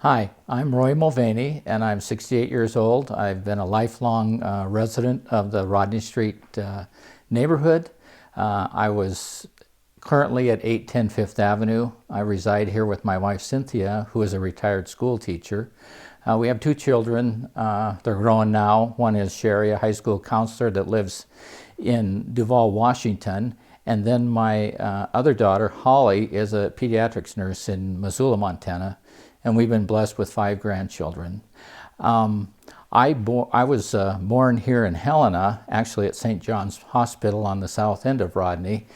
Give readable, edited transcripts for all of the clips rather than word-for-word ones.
Hi, I'm Roy Mulvaney, and I'm 68 years old. I've been a lifelong resident of the Rodney Street neighborhood. I was currently at 810 Fifth Avenue. I reside here with my wife Cynthia, who is a retired school teacher. We have two children. They're grown now. One is Sherry, a high school counselor that lives in Duvall, Washington. And then my other daughter, Holly, is a pediatrics nurse in Missoula, Montana. And we've been blessed with 5 grandchildren. I was born here in Helena, actually at St. John's Hospital on the south end of Rodney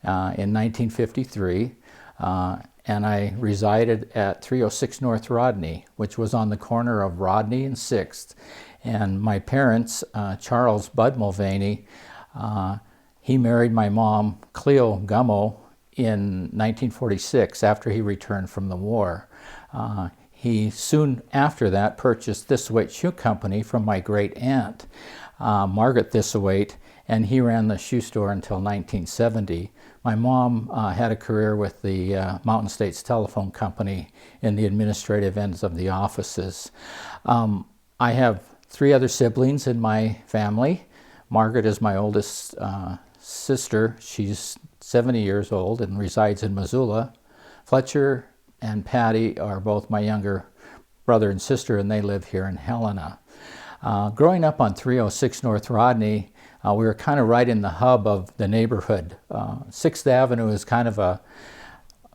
in 1953. And I resided at 306 North Rodney, which was on the corner of Rodney and 6th. And my parents, Charles Bud Mulvaney, he married my mom, Cleo Gummo, in 1946 after he returned from the war. He soon after that purchased Thistlethwaite Shoe Company from my great aunt, Margaret Thistlethwaite, and he ran the shoe store until 1970. My mom had a career with the Mountain States Telephone Company in the administrative ends of the offices. I have 3 other siblings in my family. Margaret is my oldest sister. She's 70 years old and resides in Missoula. Fletcher and Patty are both my younger brother and sister, and they live here in Helena. Growing up on 306 North Rodney, we were kind of right in the hub of the neighborhood. 6th Avenue is kind of a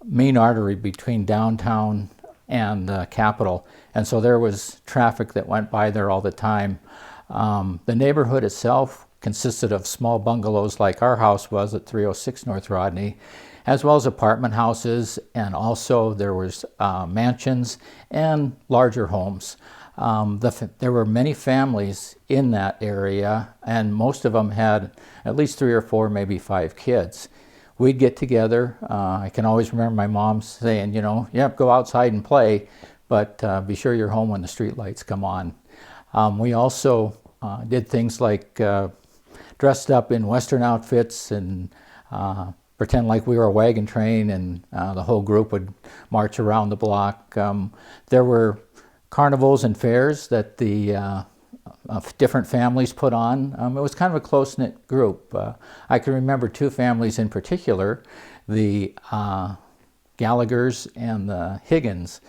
main artery between downtown and the Capitol, and so there was traffic that went by there all the time. The neighborhood itself consisted of small bungalows like our house was at 306 North Rodney, as well as apartment houses, and also there was mansions and larger homes. There were many families in that area, and most of them had at least 3 or 4, maybe 5 kids. We'd get together. I can always remember my mom saying, go outside and play, but be sure you're home when the street lights come on. We also did things like dressed up in Western outfits and pretend like we were a wagon train, and the whole group would march around the block. There were carnivals and fairs that the different families put on. It was kind of a close-knit group. I can remember 2 families in particular, the Gallaghers and the Higgins.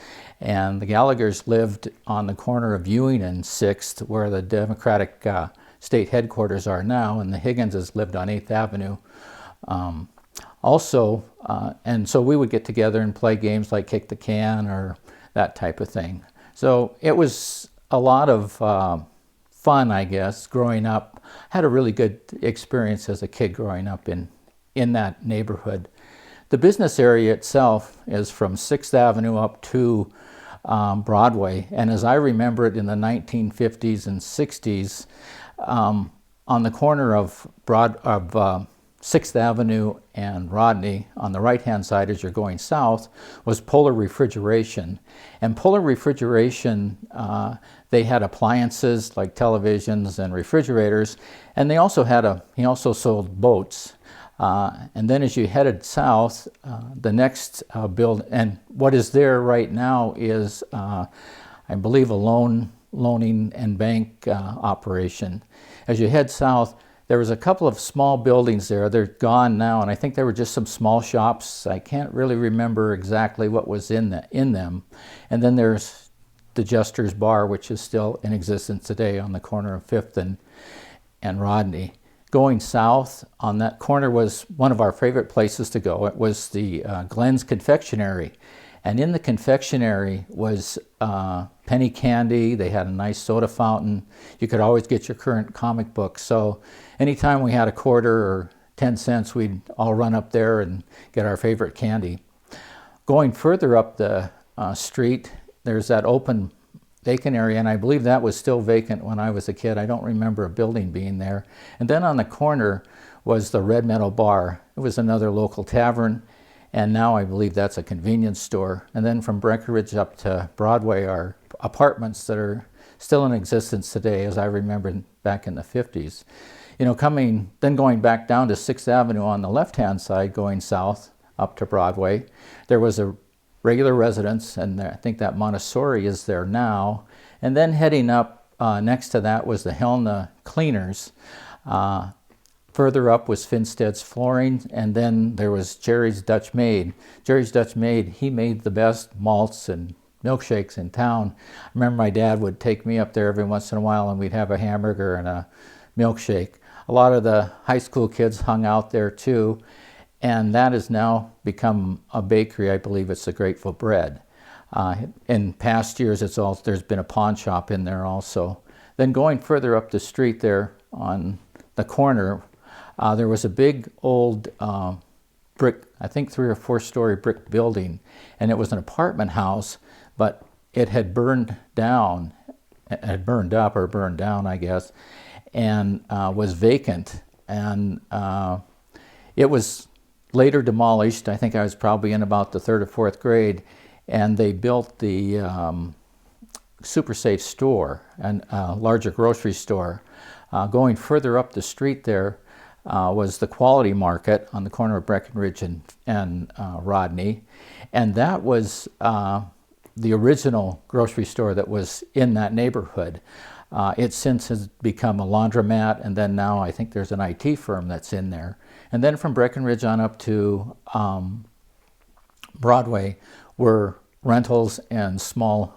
And the Gallaghers lived on the corner of Ewing and 6th, where the Democratic state headquarters are now, and the Higginses lived on 8th Avenue. And so we would get together and play games like kick the can or that type of thing. So it was a lot of fun, I guess, growing up. Had a really good experience as a kid growing up in that neighborhood. The business area itself is from 6th Avenue up to Broadway, and as I remember it in the 1950s and 60s, on the corner of 6th Avenue and Rodney, on the right-hand side as you're going south, was Polar Refrigeration. And Polar Refrigeration, they had appliances like televisions and refrigerators, and he also sold boats. And then as you headed south, the next and what is there right now is, I believe, a loaning and bank operation. As you head south, there was a couple of small buildings there. They're gone now, and I think they were just some small shops. I can't really remember exactly what was in them. And then there's the Jester's Bar, which is still in existence today on the corner of 5th and Rodney. Going south, on that corner was one of our favorite places to go. It was the Glens Confectionary. And in the confectionery was penny candy. They had a nice soda fountain. You could always get your current comic books. So anytime we had a quarter or 10 cents, we'd all run up there and get our favorite candy. Going further up the street, there's that open vacant area, and I believe that was still vacant when I was a kid. I don't remember a building being there. And then on the corner was the Red Meadow Bar. It was another local tavern, and now I believe that's a convenience store. And then from Breckenridge up to Broadway are apartments that are still in existence today, as I remember back in the 50s. Going back down to 6th Avenue on the left-hand side, going south up to Broadway, there was a regular residents, and I think that Montessori is there now. And then heading up next to that was the Helena Cleaners. Further up was Finstead's Flooring, and then there was Jerry's Dutch Maid. Jerry's Dutch Maid, he made the best malts and milkshakes in town. I remember my dad would take me up there every once in a while, and we'd have a hamburger and a milkshake. A lot of the high school kids hung out there too, and that has now become a bakery. I believe it's the Grateful Bread. In past years, there's been a pawn shop in there also. Then going further up the street there on the corner, there was a big old brick, I think 3 or 4 story brick building, and it was an apartment house, but it had burned down, it had burned up or burned down, I guess, and was vacant. And it was later demolished. I think I was probably in about the 3rd or 4th grade, and they built the Super Safe store, and a larger grocery store. Going further up the street there was the Quality Market on the corner of Breckenridge and Rodney, and that was the original grocery store that was in that neighborhood. It since has become a laundromat, and then now I think there's an IT firm that's in there. And then from Breckenridge on up to Broadway were rentals and small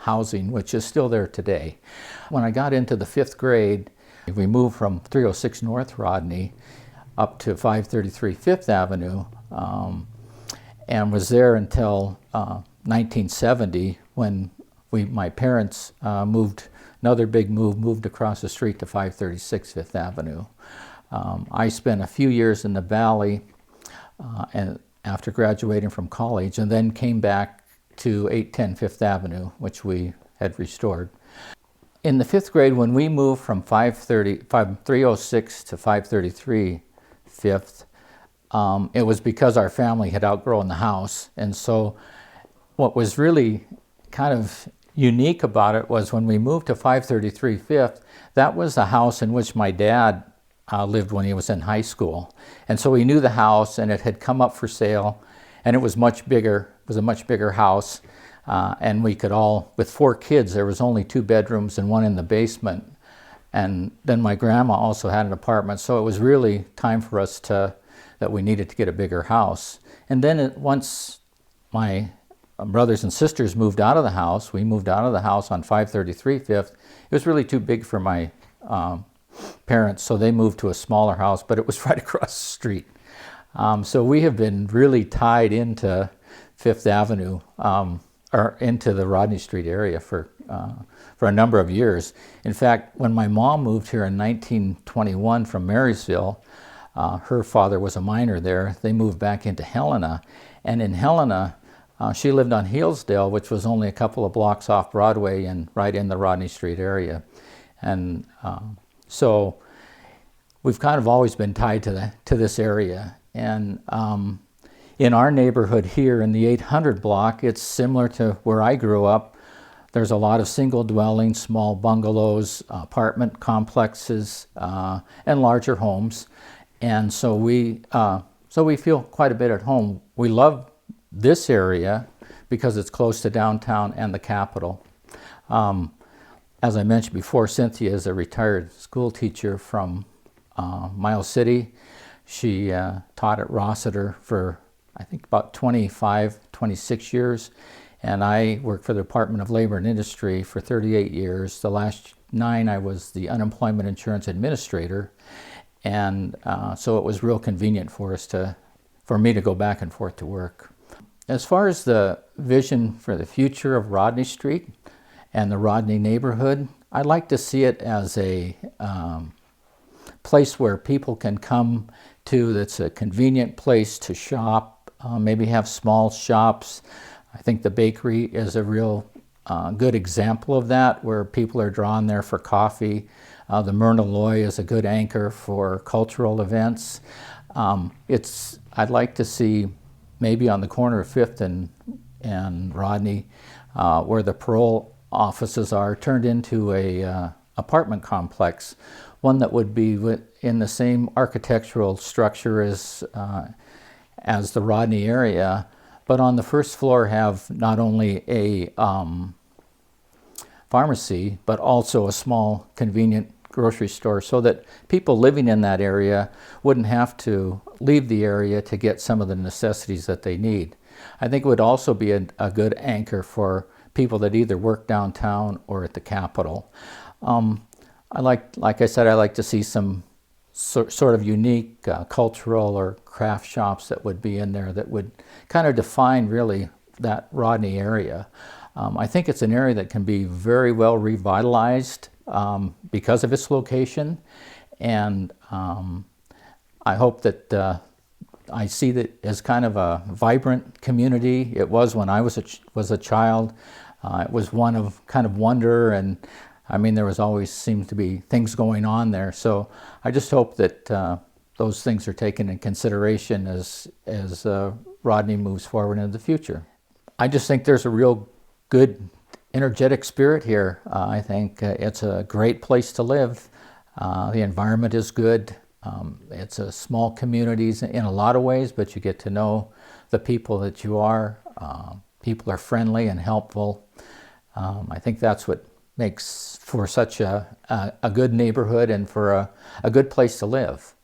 housing, which is still there today. When I got into the 5th grade, we moved from 306 North Rodney up to 533 Fifth Avenue, and was there until 1970 when my parents moved, another big move, moved across the street to 536 Fifth Avenue. I spent a few years in the Valley and after graduating from college, and then came back to 810 Fifth Avenue, which we had restored. In the 5th grade, when we moved from 306 to 533 Fifth, it was because our family had outgrown the house. And so what was really kind of unique about it was when we moved to 533 Fifth, that was the house in which my dad lived when he was in high school. And so we knew the house, and it had come up for sale, and it was much bigger. It was a much bigger house. And we could all, with 4 kids, there was only 2 bedrooms and 1 in the basement. And then my grandma also had an apartment, so it was really time for us that we needed to get a bigger house. And then once my brothers and sisters moved out of the house, we moved out of the house on 533 Fifth. It was really too big for my parents, so they moved to a smaller house, but it was right across the street. So we have been really tied into Fifth Avenue, or into the Rodney Street area for a number of years. In fact, when my mom moved here in 1921 from Marysville, her father was a miner there. They moved back into Helena, and in Helena, she lived on Hillsdale, which was only a couple of blocks off Broadway and right in the Rodney Street area. And so we've kind of always been tied to this area. And in our neighborhood here in the 800 block, it's similar to where I grew up. There's a lot of single dwellings, small bungalows, apartment complexes, and larger homes. And so we feel quite a bit at home. We love this area because it's close to downtown and the Capitol. As I mentioned before, Cynthia is a retired school teacher from Miles City. She taught at Rossiter for, I think, about 26 years. And I worked for the Department of Labor and Industry for 38 years. The last 9, I was the unemployment insurance administrator. And so it was real convenient for me to go back and forth to work. As far as the vision for the future of Rodney Street and the Rodney neighborhood, I'd like to see it as a place where people can come to, that's a convenient place to shop, maybe have small shops. I think the bakery is a real good example of that, where people are drawn there for coffee. The Myrna Loy is a good anchor for cultural events. I'd like to see maybe on the corner of 5th and Rodney, where the parole offices are, turned into a apartment complex, one that would be in the same architectural structure as the Rodney area, but on the first floor have not only a pharmacy, but also a small convenient grocery store, so that people living in that area wouldn't have to leave the area to get some of the necessities that they need. I think it would also be a good anchor for people that either work downtown or at the Capitol. Like I said, I like to see some sort of unique cultural or craft shops that would be in there that would kind of define really that Rodney area. I think it's an area that can be very well revitalized because of its location, and I hope that I see that as kind of a vibrant community. It was when I was a child. It was one of kind of wonder, and I mean, there was always seemed to be things going on there. So I just hope that those things are taken in consideration as Rodney moves forward into the future. I just think there's a real good, energetic spirit here. I think it's a great place to live. The environment is good. It's a small community in a lot of ways, but you get to know the people that you are. People are friendly and helpful. I think that's what makes for such a good neighborhood and for a good place to live.